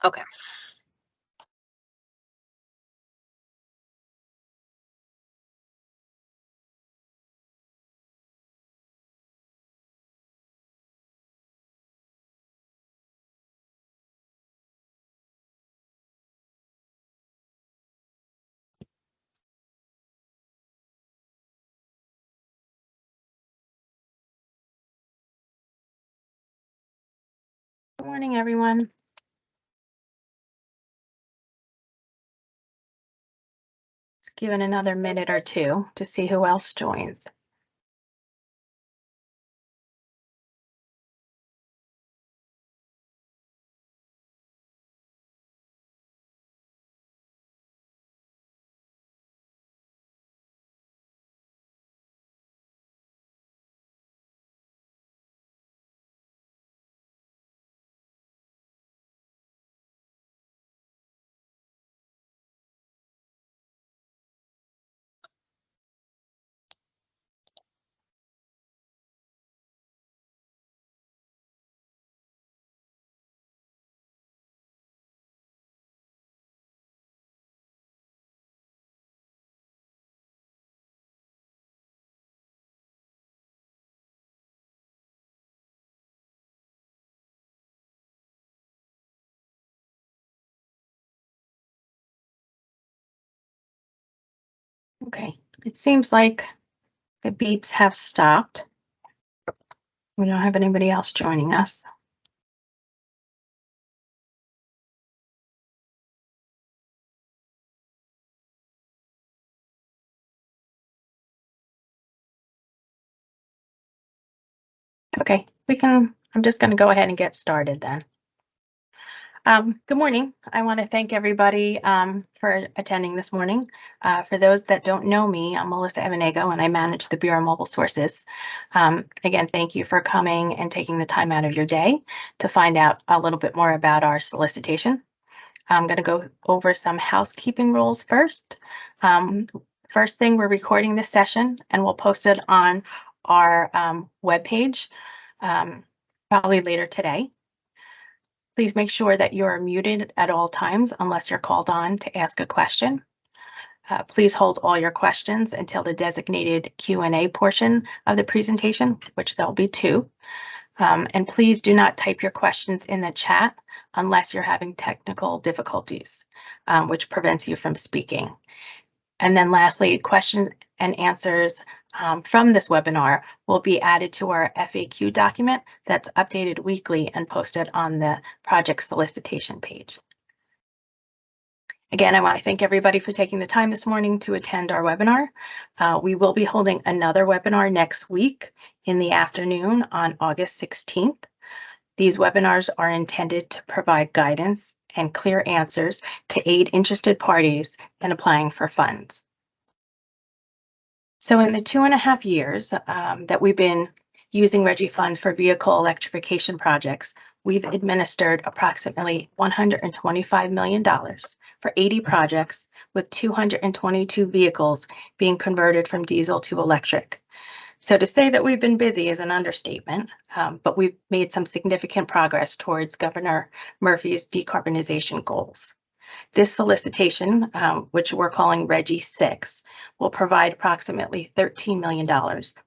Okay. Good morning, everyone. Let's give it another minute or two to see who else joins. Okay, it seems like the beeps have stopped. We don't have anybody else joining us. Okay, I'm just going to go ahead and get started then. Good morning. I want to thank everybody for attending this morning. For those that don't know me, I'm Melissa Evanego and I manage the Bureau of Mobile Sources. Again, thank you for coming and taking the time out of your day to find out a little bit more about our solicitation. I'm going to go over some housekeeping rules first. First thing, we're recording this session and we'll post it on our webpage probably later today. Please make sure that you are muted at all times unless you're called on to ask a question. Please hold all your questions until the designated Q&A portion of the presentation, which there'll be two. And please do not type your questions in the chat unless you're having technical difficulties, which prevents you from speaking. And then lastly, questions and answers from this webinar will be added to our FAQ document that's updated weekly and posted on the project solicitation page. Again, I want to thank everybody for taking the time this morning to attend our webinar. We will be holding another webinar next week in the afternoon on August 16th. These webinars are intended to provide guidance and clear answers to aid interested parties in applying for funds. So in the 2.5 years that we've been using RGGI funds for vehicle electrification projects, we've administered approximately $125 million for 80 projects with 222 vehicles being converted from diesel to electric. So to say that we've been busy is an understatement, but we've made some significant progress towards Governor Murphy's decarbonization goals. This solicitation, which we're calling RGGI 6, will provide approximately $13 million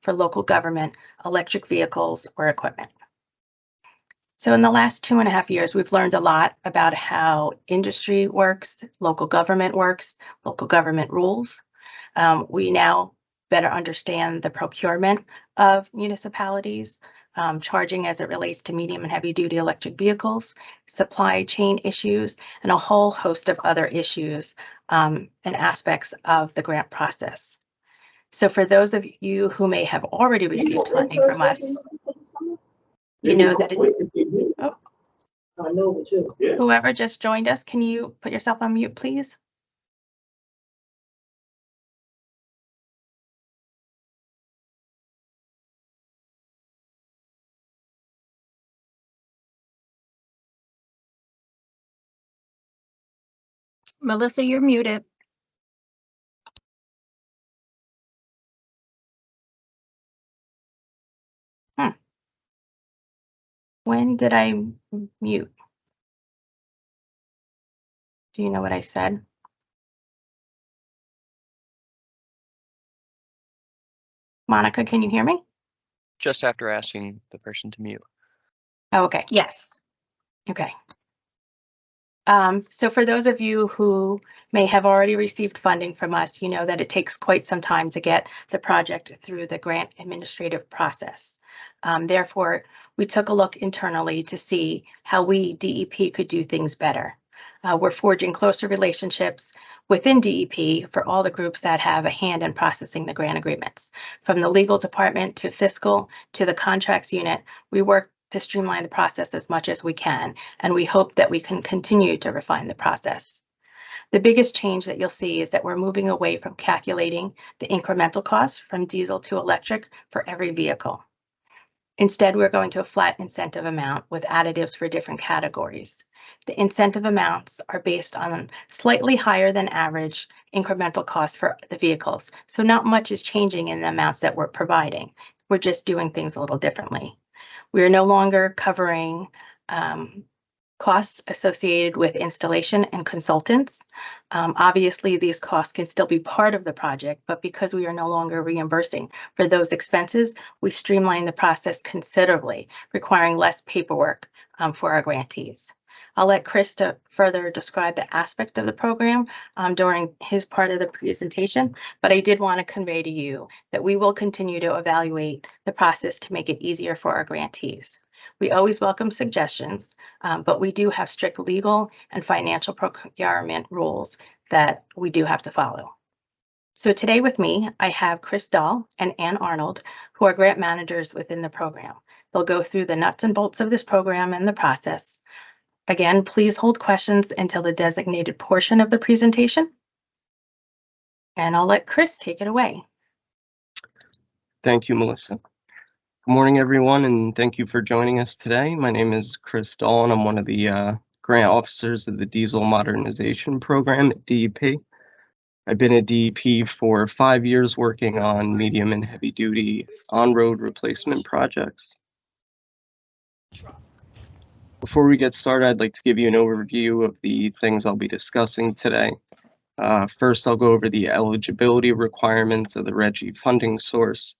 for local government electric vehicles or equipment. So in the last 2.5 years, we've learned a lot about how industry works, local government works, local government rules. We now better understand the procurement of municipalities, charging as it relates to medium and heavy duty electric vehicles, supply chain issues, and a whole host of other issues and aspects of the grant process. So for those of you who may have already received funding from us, you know that whoever just joined us, can you put yourself on mute, please? Melissa, you're muted. When did I mute? Do you know what I said? Monica, can you hear me? Just after asking the person to mute. Oh, okay. Yes. Okay. So for those of you who may have already received funding from us, you know that it takes quite some time to get the project through the grant administrative process. Therefore, we took a look internally to see how we, DEP, could do things better. We're forging closer relationships within DEP for all the groups that have a hand in processing the grant agreements. From the legal department to fiscal to the contracts unit, we work to streamline the process as much as we can, and we hope that we can continue to refine the process. The biggest change that you'll see is that we're moving away from calculating the incremental cost from diesel to electric for every vehicle. Instead, we're going to a flat incentive amount with additives for different categories. The incentive amounts are based on slightly higher than average incremental costs for the vehicles. So not much is changing in the amounts that we're providing. We're just doing things a little differently. We are no longer covering costs associated with installation and consultants. Obviously, these costs can still be part of the project, but because we are no longer reimbursing for those expenses, we streamline the process considerably, requiring less paperwork for our grantees. I'll let Chris to further describe the aspect of the program during his part of the presentation, but I did want to convey to you that we will continue to evaluate the process to make it easier for our grantees. We always welcome suggestions, but we do have strict legal and financial procurement rules that we do have to follow. So today with me, I have Chris Dahl and Ann Arnold, who are grant managers within the program. They'll go through the nuts and bolts of this program and the process. Again, please hold questions until the designated portion of the presentation. And I'll let Chris take it away. Thank you, Melissa. Good morning, everyone, and thank you for joining us today. My name is Chris Dahl, and I'm one of the grant officers of the Diesel Modernization Program at DEP. I've been at DEP for 5 years working on medium and heavy duty on-road replacement projects. Before we get started, I'd like to give you an overview of the things I'll be discussing today. First, I'll go over the eligibility requirements of the RGGI funding source.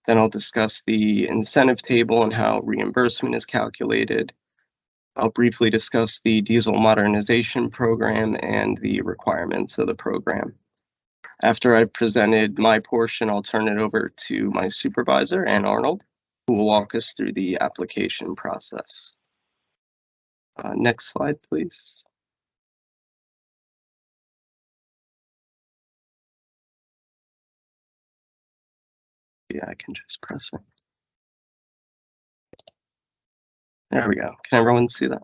Then I'll discuss the incentive table and how reimbursement is calculated. I'll briefly discuss the diesel modernization program and the requirements of the program. After I've presented my portion, I'll turn it over to my supervisor, Ann Arnold, who will walk us through the application process. Next slide, please. Yeah, I can just press it. There we go. Can everyone see that?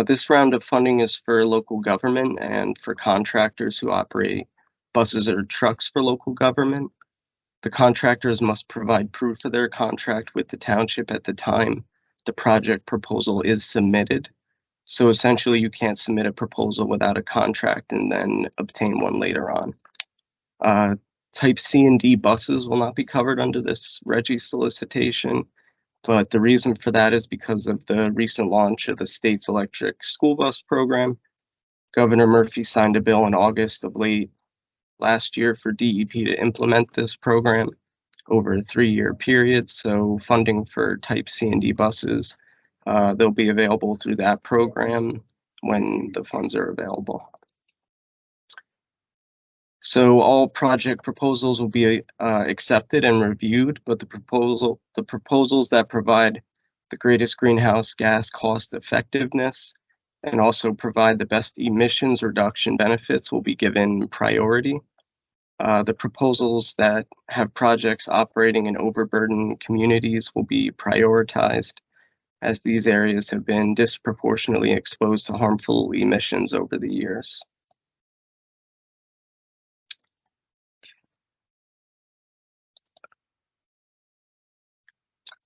This round of funding is for local government and for contractors who operate buses or trucks for local government. The contractors must provide proof of their contract with the township at the time the project proposal is submitted. So essentially, you can't submit a proposal without a contract and then obtain one later on. Type C and D buses will not be covered under this RGGI solicitation, but the reason for that is because of the recent launch of the state's electric school bus program. Governor Murphy signed a bill in August of last year for DEP to implement this program over a 3-year period. So funding for type C and D buses, they'll be available through that program when the funds are available. So all project proposals will be accepted and reviewed, but the proposals that provide the greatest greenhouse gas cost effectiveness and also provide the best emissions reduction benefits will be given priority. The proposals that have projects operating in overburdened communities will be prioritized, as these areas have been disproportionately exposed to harmful emissions over the years.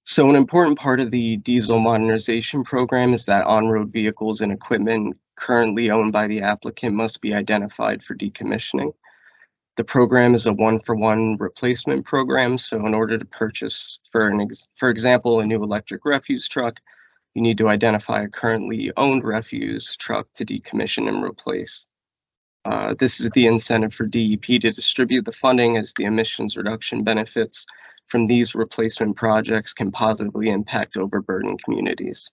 So an important part of the diesel modernization program is that on-road vehicles and equipment currently owned by the applicant must be identified for decommissioning. The program is a one-for-one replacement program, so in order to purchase, for example, a new electric refuse truck, you need to identify a currently owned refuse truck to decommission and replace. This is the incentive for DEP to distribute the funding, as the emissions reduction benefits from these replacement projects can positively impact overburdened communities.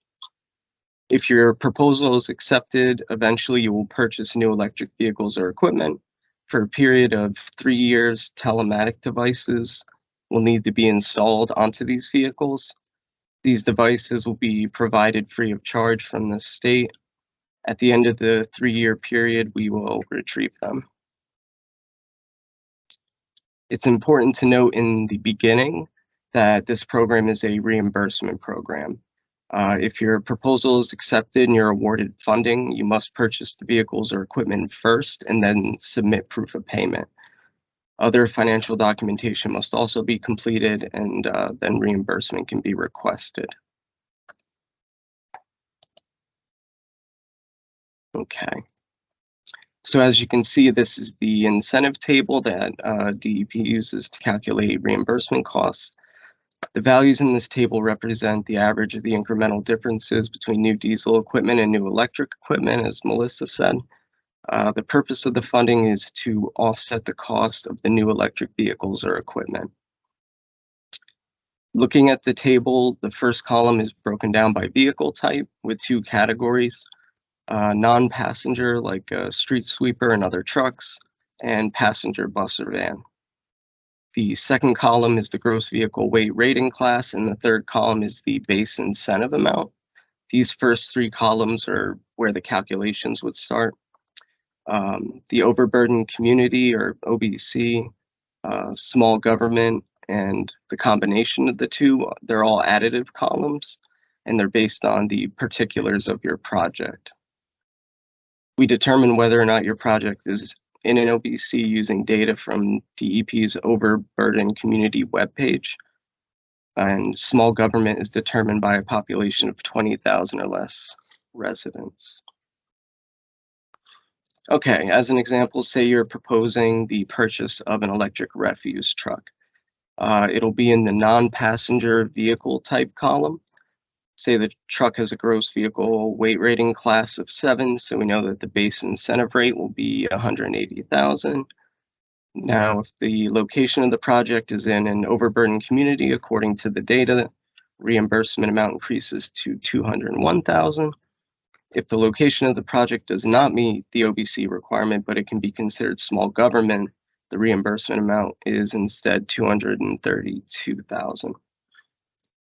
If your proposal is accepted, eventually you will purchase new electric vehicles or equipment. For a period of 3 years, telematic devices will need to be installed onto these vehicles. These devices will be provided free of charge from the state. At the end of the 3-year period, we will retrieve them. It's important to note in the beginning that this program is a reimbursement program. If your proposal is accepted and you're awarded funding, you must purchase the vehicles or equipment first and then submit proof of payment. Other financial documentation must also be completed, and then reimbursement can be requested. Okay. So as you can see, this is the incentive table that DEP uses to calculate reimbursement costs. The values in this table represent the average of the incremental differences between new diesel equipment and new electric equipment, as Melissa said. The purpose of the funding is to offset the cost of the new electric vehicles or equipment. Looking at the table, the first column is broken down by vehicle type with 2 categories: non-passenger, like a street sweeper and other trucks, and passenger bus or van. The second column is the gross vehicle weight rating class, and the third column is the base incentive amount. These first 3 columns are where the calculations would start. The overburdened community, or OBC, small government, and the combination of the two, they're all additive columns, and they're based on the particulars of your project. We determine whether or not your project is in an OBC using data from DEP's overburdened community webpage, and small government is determined by a population of 20,000 or less residents. Okay, as an example, say you're proposing the purchase of an electric refuse truck. It'll be in the non-passenger vehicle type column. Say the truck has a gross vehicle weight rating class of 7, so we know that the base incentive rate will be $180,000. Now, if the location of the project is in an overburdened community, according to the data, reimbursement amount increases to $201,000. If the location of the project does not meet the OBC requirement, but it can be considered small government, the reimbursement amount is instead $232,000.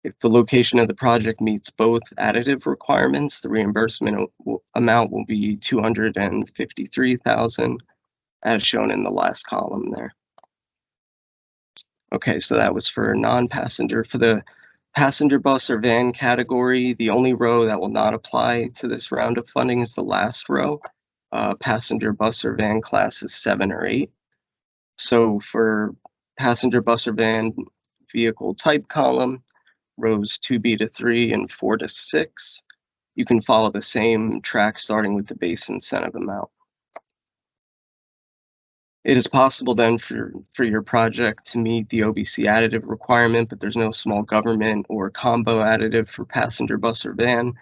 If the location of the project meets both additive requirements, the reimbursement amount will be $253,000, as shown in the last column there. Okay, so that was for non-passenger. For the passenger bus or van category, the only row that will not apply to this round of funding is the last row. Passenger bus or van class is 7 or 8. So for passenger bus or van vehicle type column, rows 2B to 3 and 4 to 6, you can follow the same track starting with the base incentive amount. It is possible then for your project to meet the OBC additive requirement, but there's no small government or combo additive for passenger bus or van,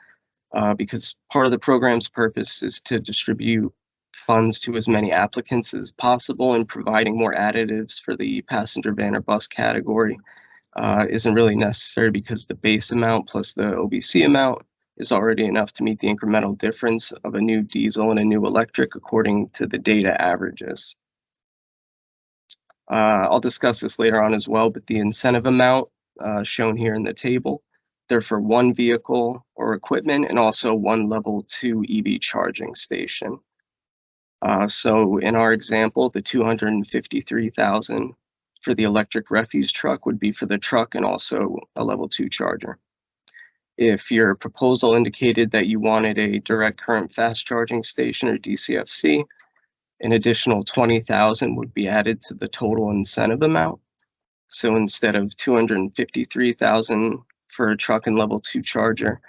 because part of the program's purpose is to distribute funds to as many applicants as possible, and providing more additives for the passenger van or bus category isn't really necessary, because the base amount plus the OBC amount is already enough to meet the incremental difference of a new diesel and a new electric according to the data averages. I'll discuss this later on as well, but the incentive amount shown here in the table, they're for 1 vehicle or equipment and also 1 level 2 EV charging station. So in our example, the $253,000 for the electric refuse truck would be for the truck and also a level 2 charger. If your proposal indicated that you wanted a direct current fast charging station, or DCFC, an additional $20,000 would be added to the total incentive amount. So instead of $253,000 for a truck and level 2 charger,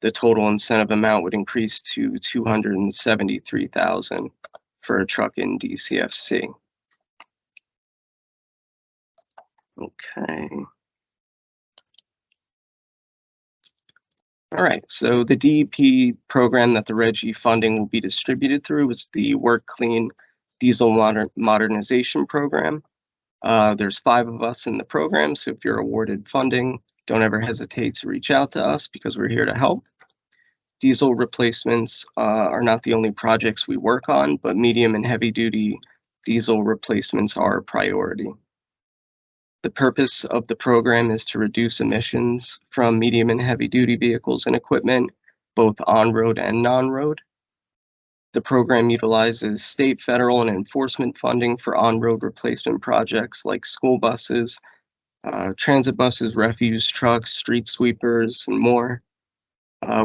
the total incentive amount would increase to $273,000 for a truck in DCFC. Okay. All right, so the DEP program that the RGGI funding will be distributed through is the Work Clean Diesel Modernization Program. There's 5 of us in the program, so if you're awarded funding, don't ever hesitate to reach out to us because we're here to help. Diesel replacements are not the only projects we work on, but medium and heavy duty diesel replacements are a priority. The purpose of the program is to reduce emissions from medium and heavy duty vehicles and equipment, both on-road and non-road. The program utilizes state, federal, and enforcement funding for on-road replacement projects like school buses, transit buses, refuse trucks, street sweepers, and more.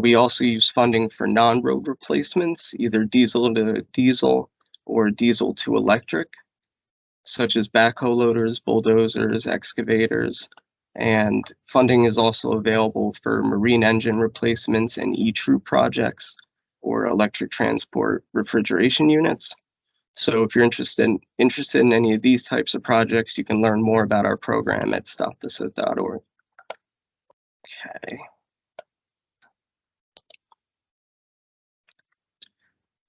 We also use funding for non-road replacements, either diesel to diesel or diesel to electric, such as backhoe loaders, bulldozers, excavators, and funding is also available for marine engine replacements and e-troop projects or electric transport refrigeration units. So if you're interested in any of these types of projects, you can learn more about our program at stopthesith.org. Okay.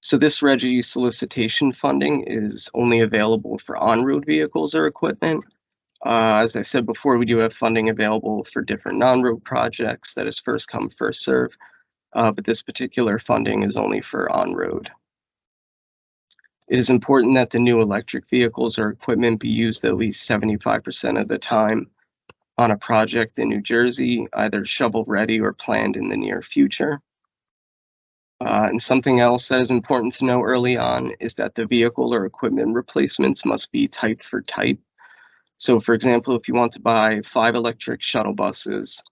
So this RGGI solicitation funding is only available for on-road vehicles or equipment. As I said before, we do have funding available for different non-road projects that is first come, first serve, but this particular funding is only for on-road. It is important that the new electric vehicles or equipment be used at least 75% of the time on a project in New Jersey, either shovel-ready or planned in the near future. And something else that is important to know early on is that the vehicle or equipment replacements must be type for type. So for example, if you want to buy 5 electric shuttle buses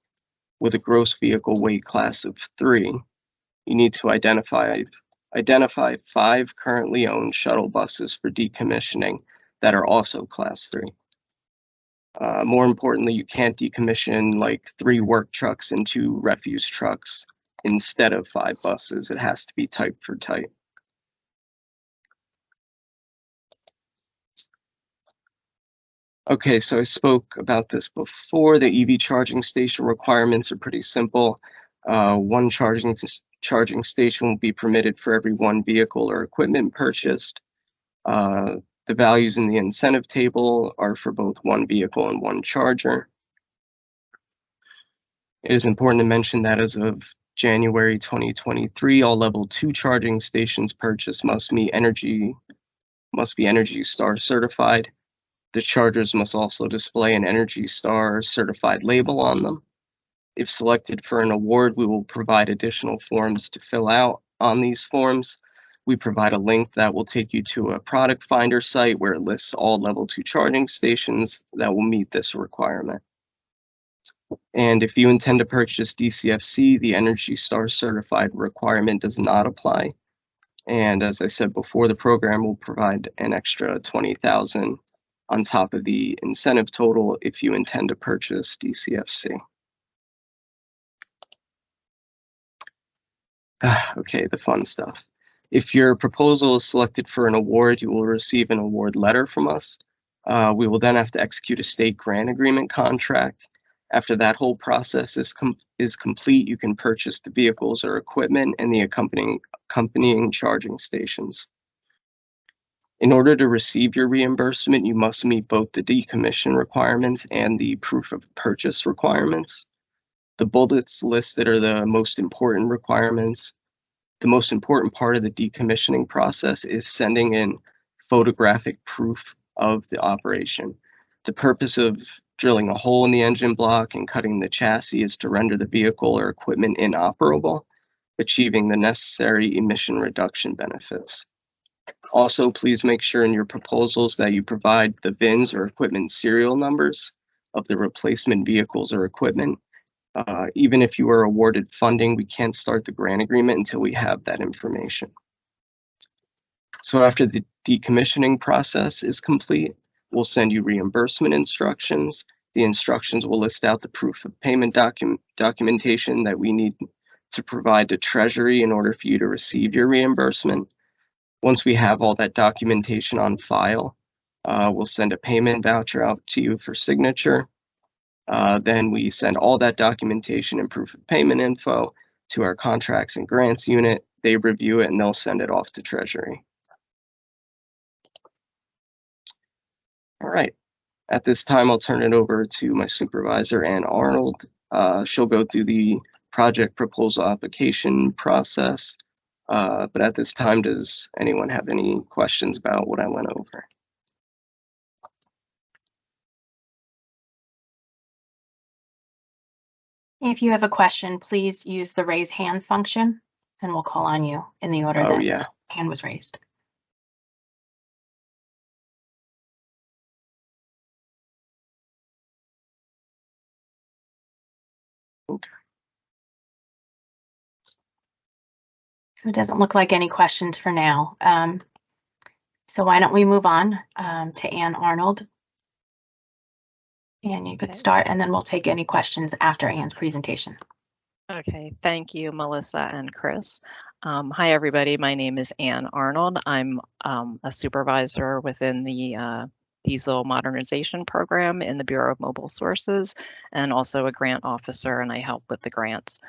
with a gross vehicle weight class of 3, you need to identify 5 currently owned shuttle buses for decommissioning that are also class 3. More importantly, you can't decommission like 3 work trucks and 2 refuse trucks instead of 5 buses. It has to be type for type. Okay, so I spoke about this before. The EV charging station requirements are pretty simple. One charging station will be permitted for every 1 vehicle or equipment purchased. The values in the incentive table are for both 1 vehicle and 1 charger. It is important to mention that as of January 2023, all level 2 charging stations purchased must be Energy Star certified. The chargers must also display an Energy Star certified label on them. If selected for an award, we will provide additional forms to fill out. On these forms, we provide a link that will take you to a product finder site where it lists all level 2 charging stations that will meet this requirement. And if you intend to purchase DCFC, the Energy Star certified requirement does not apply. And as I said before, the program will provide an extra $20,000 on top of the incentive total if you intend to purchase DCFC. Okay, the fun stuff. If your proposal is selected for an award, you will receive an award letter from us. We will then have to execute a state grant agreement contract. After that whole process is complete, you can purchase the vehicles or equipment and the accompanying charging stations. In order to receive your reimbursement, you must meet both the decommission requirements and the proof of purchase requirements. The bullets listed are the most important requirements. The most important part of the decommissioning process is sending in photographic proof of the operation. The purpose of drilling a hole in the engine block and cutting the chassis is to render the vehicle or equipment inoperable, achieving the necessary emission reduction benefits. Also, please make sure in your proposals that you provide the VINs or equipment serial numbers of the replacement vehicles or equipment. Even if you are awarded funding, we can't start the grant agreement until we have that information. So after the decommissioning process is complete, we'll send you reimbursement instructions. The instructions will list out the proof of payment documentation that we need to provide to Treasury in order for you to receive your reimbursement. Once we have all that documentation on file, we'll send a payment voucher out to you for signature. Then we send all that documentation and proof of payment info to our contracts and grants unit. They review it and they'll send it off to Treasury. All right. At this time, I'll turn it over to my supervisor, Ann Arnold. She'll go through the project proposal application process. But at this time, does anyone have any questions about what I went over? If you have a question, please use the raise hand function and we'll call on you in the order Oh, that yeah. hand was raised. Okay. It doesn't look like any questions for now. So why don't we move on to Ann Arnold? And you could Okay. start, and then we'll take any questions after Ann's presentation. Okay, thank you, Melissa and Chris. Hi, everybody. My name is Ann Arnold. I'm a supervisor within the diesel modernization program in the Bureau of Mobile Sources, and also a grant officer, and I help with the grants.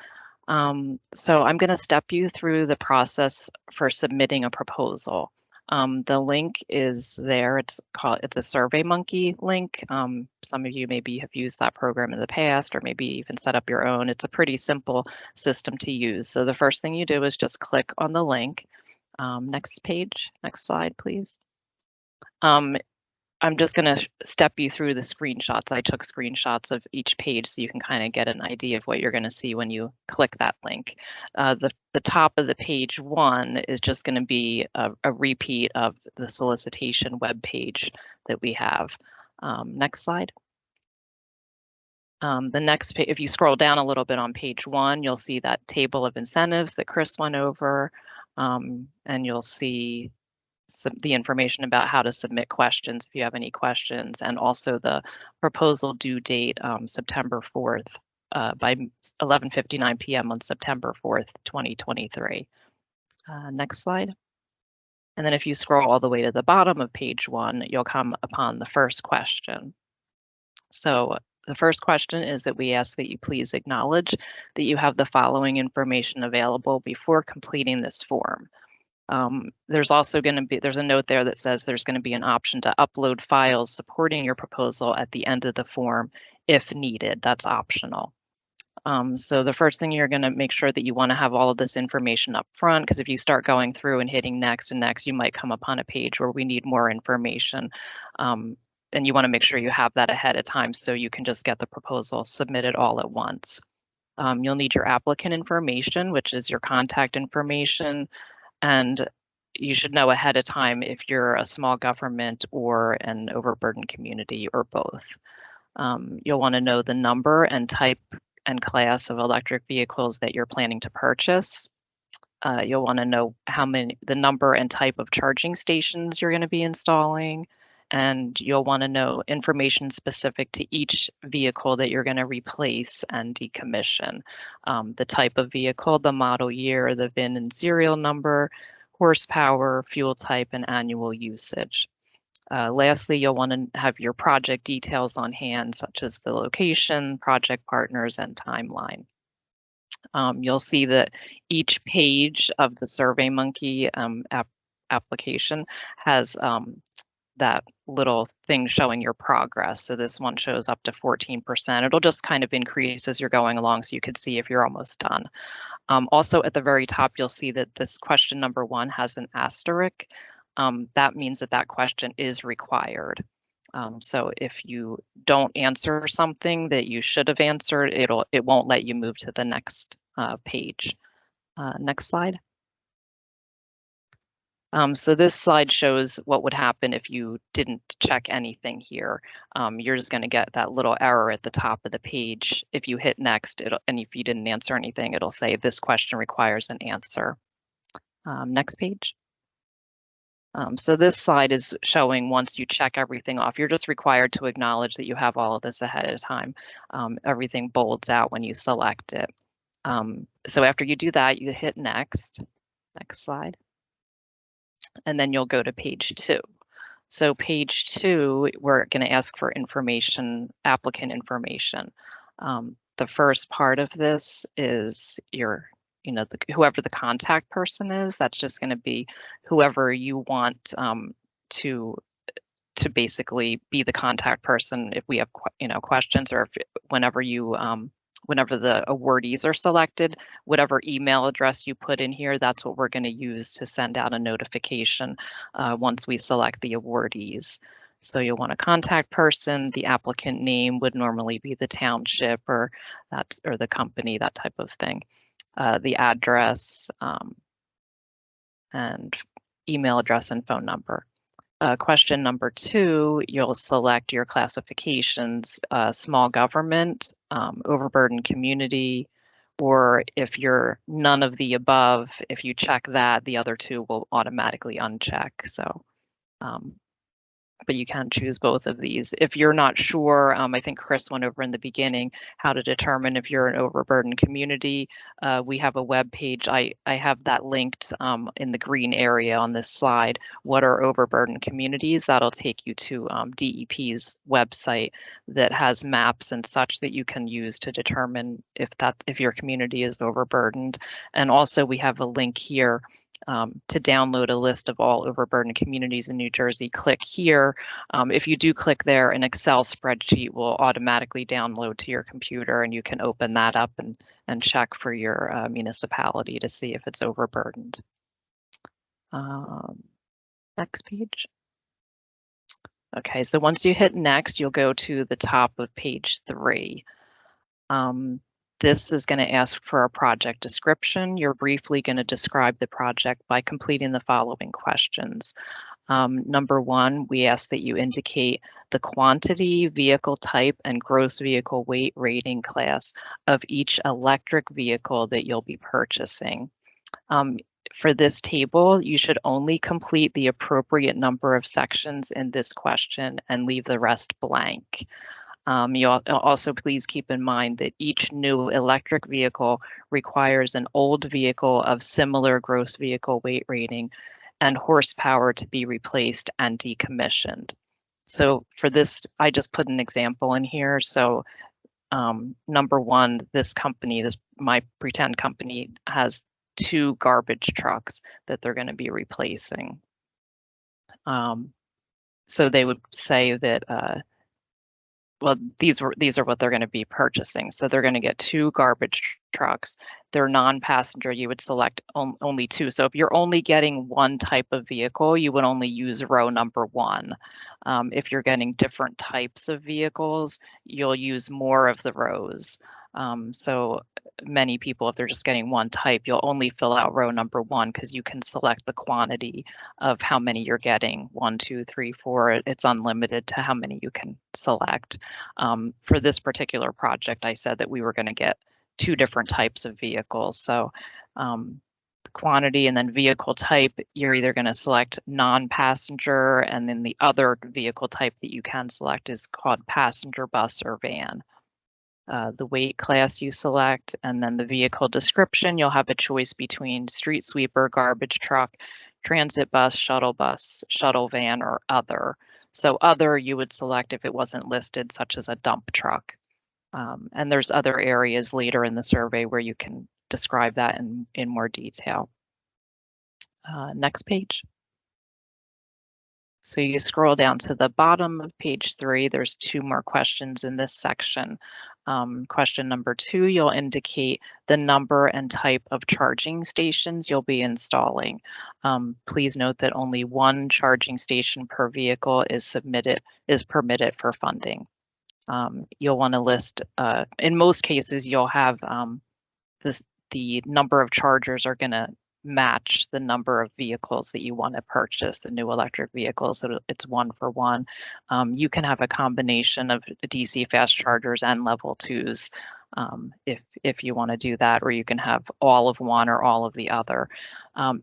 So I'm going to step you through the process for submitting a proposal. The link is there. It's a SurveyMonkey link. Some of you maybe have used that program in the past, or maybe even set up your own. It's a pretty simple system to use. So the first thing you do is just click on the link. Next page, next slide, please. I'm just going to step you through the screenshots. I took screenshots of each page so you can kind of get an idea of what you're going to see when you click that link. The top of the page 1 is just going to be a repeat of the solicitation web page that we have. Next slide. The next page, if you scroll down a little bit on page 1, you'll see that table of incentives that Chris went over, and you'll see the information about how to submit questions if you have any questions, and also the proposal due date September 4th by 11:59 p.m. on September 4th, 2023. Next slide. And then if you scroll all the way to the bottom of page 1, you'll come upon the first question. So the first question is that we ask that you please acknowledge that you have the following information available before completing this form. There's also going to be, there's a note there that says there's going to be an option to upload files supporting your proposal at the end of the form if needed. That's optional. So the first thing you're going to make sure that you want to have all of this information up front, because if you start going through and hitting next and next, you might come upon a page where we need more information. And you want to make sure you have that ahead of time so you can just get the proposal submitted all at once. You'll need your applicant information, which is your contact information. And you should know ahead of time if you're a small government or an overburdened community or both. You'll want to know the number and type and class of electric vehicles that you're planning to purchase. You'll want to know the number and type of charging stations you're going to be installing. And you'll want to know information specific to each vehicle that you're going to replace and decommission. The type of vehicle, the model year, the VIN and serial number, horsepower, fuel type, and annual usage. Lastly, you'll want to have your project details on hand, such as the location, project partners, and timeline. You'll see that each page of the SurveyMonkey application has that little thing showing your progress. So this one shows up to 14%. It'll just kind of increase as you're going along so you could see if you're almost done. Also at the very top, you'll see that this question number 1 has an asterisk. That means that that question is required. So if you don't answer something that you should have answered, it won't let you move to the next page. Next slide. So this slide shows what would happen if you didn't check anything here. You're just going to get that little error at the top of the page. If you hit next, and if you didn't answer anything, it'll say this question requires an answer. Next page. So this slide is showing once you check everything off, you're just required to acknowledge that you have all of this ahead of time. Everything bolds out when you select it. So after you do that, you hit next. Next slide. And then you'll go to page 2. So page 2, we're going to ask for information, applicant information. The first part of this is your whoever the contact person is. That's just going to be whoever you want to basically be the contact person if we have questions, or if whenever the awardees are selected, whatever email address you put in here, that's what we're going to use to send out a notification once we select the awardees. So you'll want a contact person. The applicant name would normally be the township or the company, that type of thing. The address and email address and phone number. Question number 2, you'll select your classifications, small government, overburdened community, or if you're none of the above, if you check that, the other 2 will automatically uncheck. So, but you can choose both of these. If you're not sure, I think Chris went over in the beginning how to determine if you're an overburdened community. We have a web page. I have that linked in the green area on this slide. What are overburdened communities? That'll take you to DEP's website that has maps and such that you can use to determine if your community is overburdened. And also we have a link here to download a list of all overburdened communities in New Jersey. Click here. If you do click there, an Excel spreadsheet will automatically download to your computer, and you can open that up and check for your municipality to see if it's overburdened. Next page. Okay, so once you hit next, you'll go to the top of page 3. This is going to ask for a project description. You're briefly going to describe the project by completing the following questions. Number 1, we ask that you indicate the quantity, vehicle type, and gross vehicle weight rating class of each electric vehicle that you'll be purchasing. For this table, you should only complete the appropriate number of sections in this question and leave the rest blank. You also please keep in mind that each new electric vehicle requires an old vehicle of similar gross vehicle weight rating and horsepower to be replaced and decommissioned. So for this, I just put an example in here. So number 1, my pretend company has 2 garbage trucks that they're going to be replacing. So they would say that well, these are what they're going to be purchasing. So they're going to get 2 garbage trucks. They're non-passenger. You would select only 2. So if you're only getting 1 type of vehicle, you would only use row number 1. If you're getting different types of vehicles, you'll use more of the rows. So many people, if they're just getting 1 type, you'll only fill out row number 1 because you can select the quantity of how many you're getting. 1, 2, 3, 4. It's unlimited to how many you can select. For this particular project, I said that we were going to get 2 different types of vehicles. So quantity and then vehicle type, you're either going to select non-passenger, and then the other vehicle type that you can select is called passenger, bus, or van. The weight class you select, and then the vehicle description, you'll have a choice between street sweeper, garbage truck, transit bus, shuttle van, or other. So other you would select if it wasn't listed, such as a dump truck. And there's other areas later in the survey where you can describe that in more detail. Next page. So you scroll down to the bottom of page 3, there's 2 more questions in this section. Question number 2, you'll indicate the number and type of charging stations you'll be installing. Please note that only 1 charging station per vehicle is permitted for funding. You'll want to list, in most cases, you'll have the number of chargers are going to match the number of vehicles that you want to purchase, the new electric vehicles, so it's 1 for 1. You can have a combination of DC fast chargers and level 2s if you want to do that, or you can have all of one or all of the other.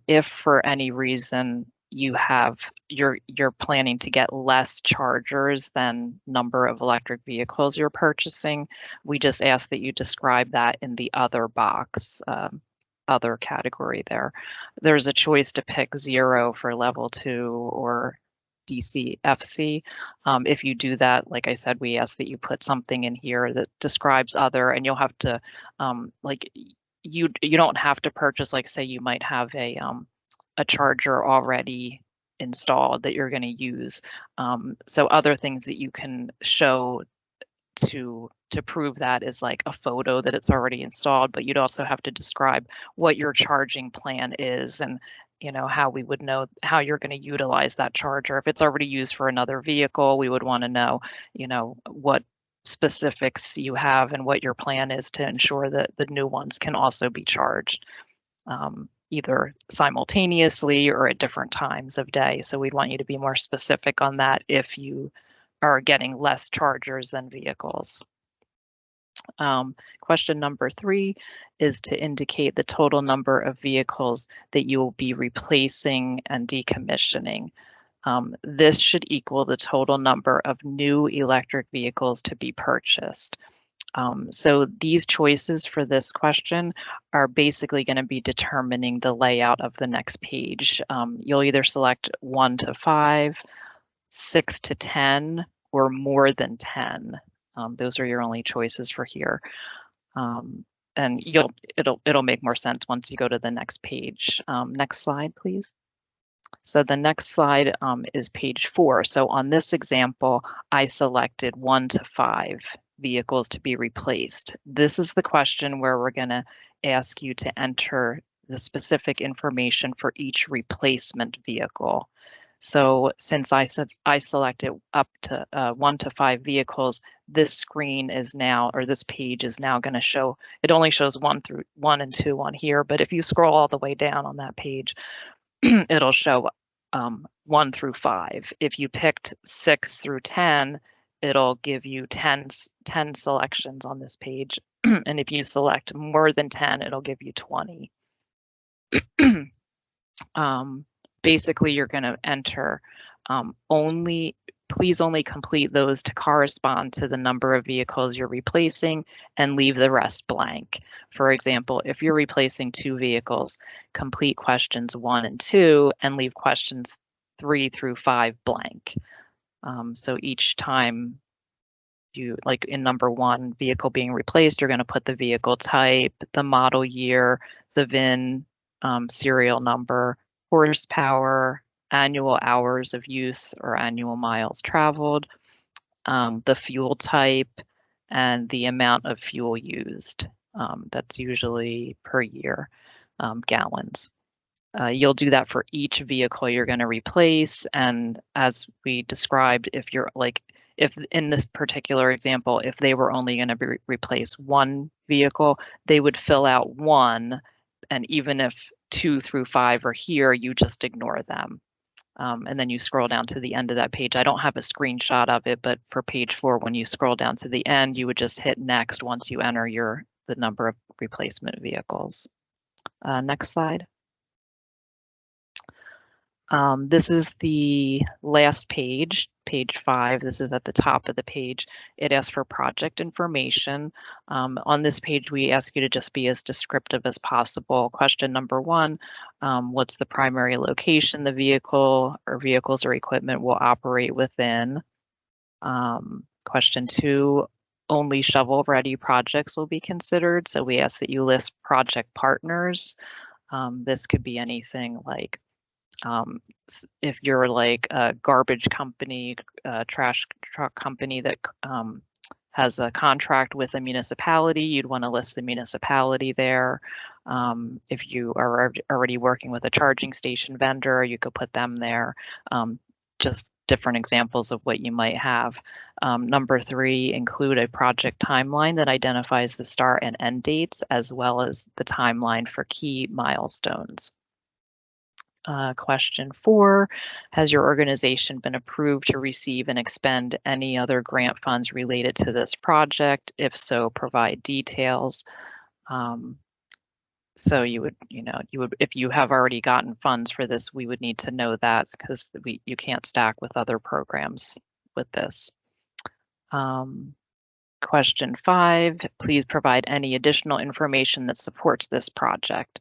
If for any reason you're planning to get less chargers than number of electric vehicles you're purchasing, we just ask that you describe that in the other box. Other category there. There's a choice to pick 0 for level 2 or DC FC. If you do that, like I said, we ask that you put something in here that describes other, and you'll have to you don't have to purchase, like say you might have a charger already installed that you're going to use. So other things that you can show to prove that is like a photo that it's already installed, but you'd also have to describe what your charging plan is and how we would know how you're going to utilize that charger. If it's already used for another vehicle, we would want to know, what specifics you have and what your plan is to ensure that the new ones can also be charged, either simultaneously or at different times of day. So we'd want you to be more specific on that if you are getting less chargers than vehicles. Question number 3 is to indicate the total number of vehicles that you will be replacing and decommissioning. This should equal the total number of new electric vehicles to be purchased. So these choices for this question are basically going to be determining the layout of the next page. You'll either select 1 to 5, 6 to 10, or more than 10. Those are your only choices for here. And it'll make more sense once you go to the next page. Next slide, please. So the next slide is page 4. So on this example, I selected 1 to 5 vehicles to be replaced. This is the question where we're going to ask you to enter the specific information for each replacement vehicle. So since I selected up to 1 to 5 vehicles, this screen is now, or this page is now going to show, it only shows 1 and 2 on here, but if you scroll all the way down on that page, it'll show 1 through 5. If you picked 6 through 10, it'll give you 10 selections on this page. And if you select more than 10, it'll give you 20. Basically, you're going to enter please only complete those to correspond to the number of vehicles you're replacing and leave the rest blank. For example, if you're replacing 2 vehicles, complete questions 1 and 2 and leave questions 3 through 5 blank. So each time you, like in number 1, vehicle being replaced, you're going to put the vehicle type, the model year, the VIN, serial number, horsepower, annual hours of use or annual miles traveled, the fuel type, and the amount of fuel used. That's usually per year, gallons. You'll do that for each vehicle you're going to replace. And as we described, if in this particular example, if they were only going to replace 1 vehicle, they would fill out 1. And even if 2 through 5 are here, you just ignore them. And then you scroll down to the end of that page. I don't have a screenshot of it, but for page 4, when you scroll down to the end, you would just hit next once you enter the number of replacement vehicles. Next slide. This is the last page, page 5. This is at the top of the page. It asks for project information. On this page, we ask you to just be as descriptive as possible. Question number 1, what's the primary location the vehicle or vehicles or equipment will operate within? Question 2, only shovel-ready projects will be considered. So we ask that you list project partners. This could be anything like if you're like a garbage company, trash truck company that has a contract with a municipality, you'd want to list the municipality there. If you are already working with a charging station vendor, you could put them there. Just different examples of what you might have. Number 3, include a project timeline that identifies the start and end dates, as well as the timeline for key milestones. Question 4, has your organization been approved to receive and expend any other grant funds related to this project? If so, provide details. So you would, if you have already gotten funds for this, we would need to know that because you can't stack with other programs with this. Question 5, please provide any additional information that supports this project.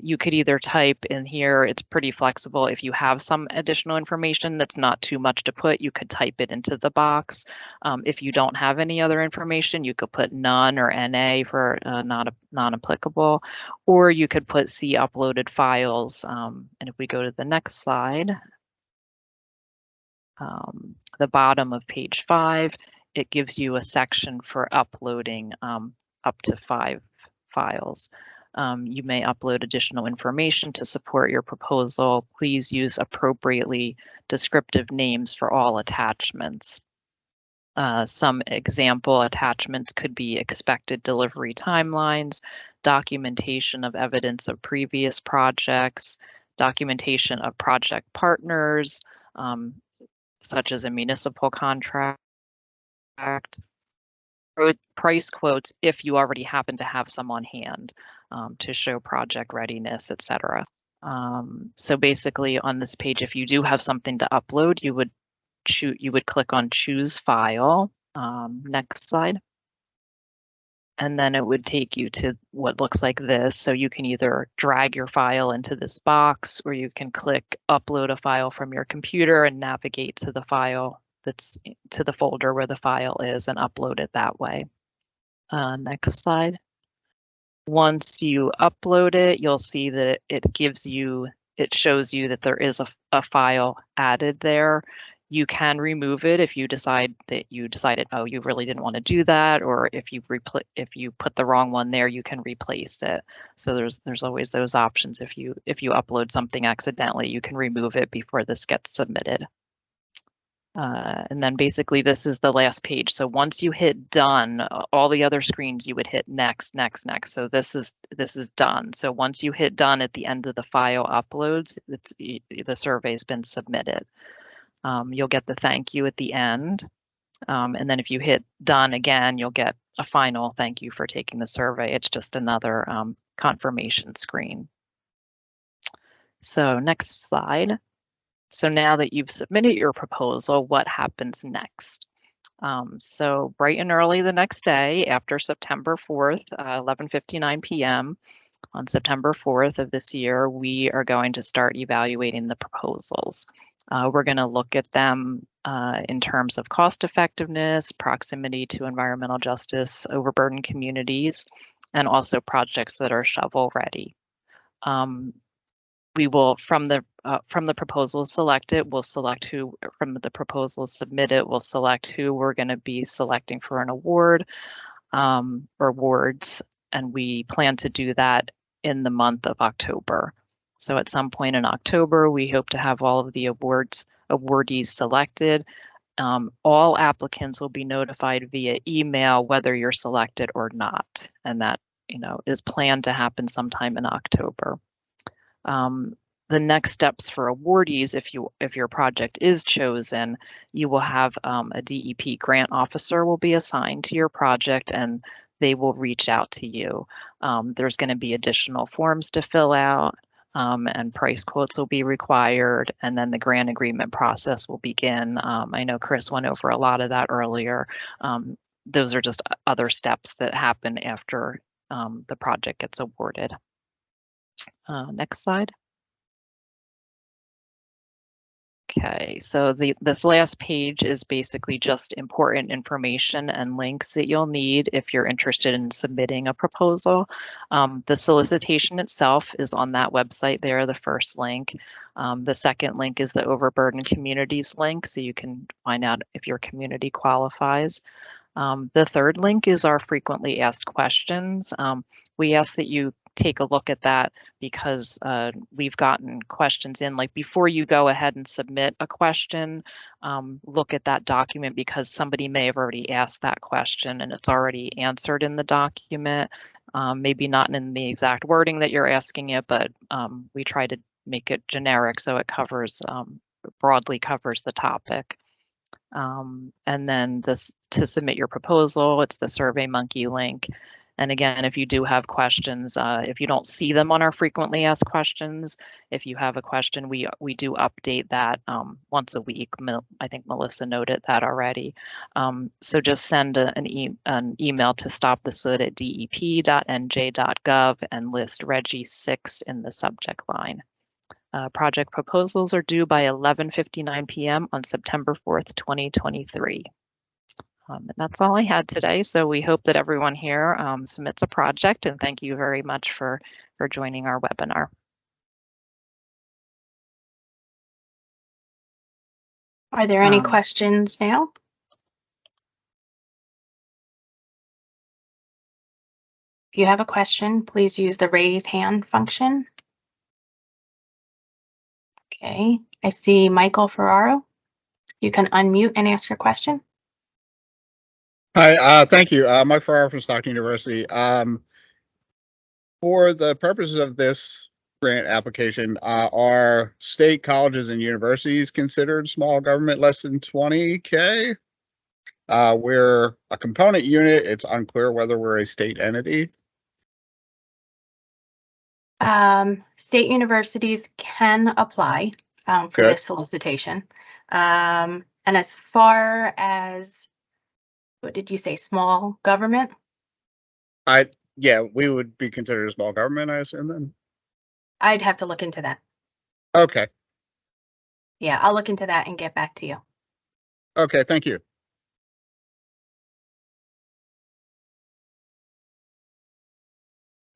You could either type in here, it's pretty flexible. If you have some additional information that's not too much to put, you could type it into the box. If you don't have any other information, you could put none or NA for non-applicable, or you could put see uploaded files. And if we go to the next slide, the bottom of page 5, it gives you a section for uploading up to 5 files. You may upload additional information to support your proposal. Please use appropriately descriptive names for all attachments. Some example attachments could be expected delivery timelines, documentation of evidence of previous projects, documentation of project partners, such as a municipal contract, price quotes if you already happen to have some on hand to show project readiness, etc. So basically on this page, if you do have something to upload, you would click on choose file. Next slide. And then it would take you to what looks like this. So you can either drag your file into this box, or you can click upload a file from your computer and navigate to the file that's to the folder where the file is and upload it that way. Next slide. Once you upload it, you'll see that it shows you that there is a file added there. You can remove it if you decided, oh, you really didn't want to do that, or if you put the wrong one there, you can replace it. So there's always those options. If you upload something accidentally, you can remove it before this gets submitted. And then basically this is the last page. So once you hit done, all the other screens you would hit next, next, next. So this is done. So once you hit done at the end of the file uploads, the survey's been submitted. You'll get the thank you at the end. And then if you hit done again, you'll get a final thank you for taking the survey. It's just another confirmation screen. So next slide. So now that you've submitted your proposal, what happens next? So bright and early the next day, after September 4th, 11:59 p.m. on September 4th of this year, we are going to start evaluating the proposals. We're going to look at them in terms of cost effectiveness, proximity to environmental justice, overburdened communities, and also projects that are shovel ready. We will, from the proposals selected, we'll select who, from the proposals submitted, we'll select who we're going to be selecting for an award or awards, and we plan to do that in the month of October. So at some point in October, we hope to have all of the awardees selected. All applicants will be notified via email whether you're selected or not, and that is planned to happen sometime in October. The next steps for awardees, if your project is chosen, you will have a DEP grant officer will be assigned to your project, and they will reach out to you. There's going to be additional forms to fill out, and price quotes will be required, and then the grant agreement process will begin. I know Chris went over a lot of that earlier. Those are just other steps that happen after the project gets awarded. Next slide. Okay, so this last page is basically just important information and links that you'll need if you're interested in submitting a proposal. The solicitation itself is on that website there, the first link. The second link is the overburdened communities link, so you can find out if your community qualifies. The third link is our frequently asked questions. We ask that you take a look at that because we've gotten questions in, like before you go ahead and submit a question, look at that document because somebody may have already asked that question and it's already answered in the document. Maybe not in the exact wording that you're asking it, but we try to make it generic so it covers, broadly covers the topic. And then to submit your proposal, it's the SurveyMonkey link. And again, if you do have questions, if you don't see them on our frequently asked questions, if you have a question, we do update that once a week. I think Melissa noted that already. So just send an email to stopthesoot@dep.nj.gov and list Reggie 6 in the subject line. Project proposals are due by 11:59 p.m. on September 4th, 2023. And that's all I had today. So we hope that everyone here submits a project, and thank you very much for joining our webinar. Are there any questions now? If you have a question, please use the raise hand function. Okay, I see Michael Ferraro. You can unmute and ask your question. Hi, thank you. Mike Farrar from Stockton University. For the purposes of this grant application, are state colleges and universities considered small government less than 20K? We're a component unit. It's unclear whether we're a state entity. State universities can apply for Good. this solicitation. And as far as, what did you say, small government? Yeah, we would be considered a small government, I assume then. I'd have to look into that. Okay. Yeah, I'll look into that and get back to you. Okay, thank you.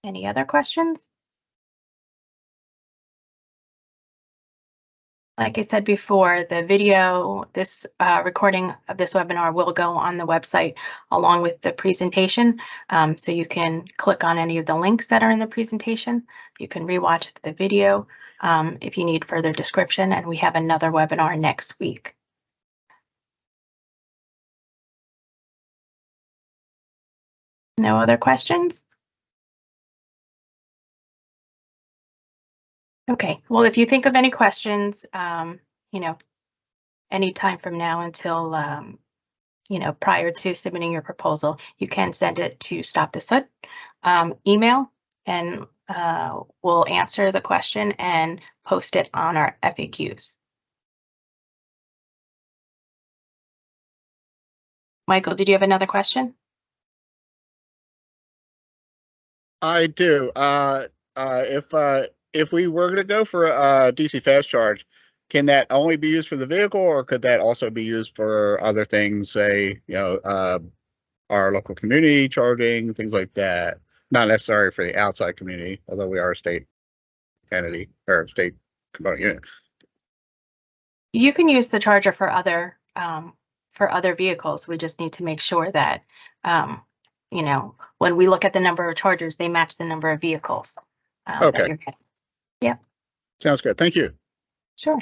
Any other questions? Like I said before, the video, this recording of this webinar will go on the website along with the presentation. So you can click on any of the links that are in the presentation. You can rewatch the video if you need further description, and we have another webinar next week. No other questions? Okay, well, if you think of any questions, you know, anytime from now until, you know, prior to submitting your proposal, you can send it to Stop the Soot email, and we'll answer the question and post it on our FAQs. Michael, did you have another question? I do. If we were going to go for a DC fast charge, can that only be used for the vehicle, or could that also be used for other things, say, you know, our local community charging, things like that? Not necessarily for the outside community, although we are a state entity or state component unit. You can use the charger for other vehicles. We just need to make sure that, you know, when we look at the number of chargers, they match the number of vehicles. That Okay. you're getting. Yeah. Sounds good. Thank you. Sure.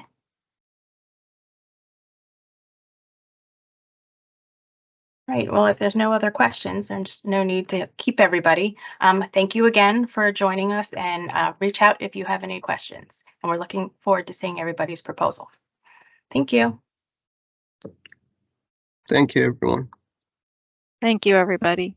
Right. Well, if there's no other questions, there's no need to keep everybody. Thank you again for joining us, and reach out if you have any questions. And we're looking forward to seeing everybody's proposal. Thank you. Thank you, everyone. Thank you, everybody.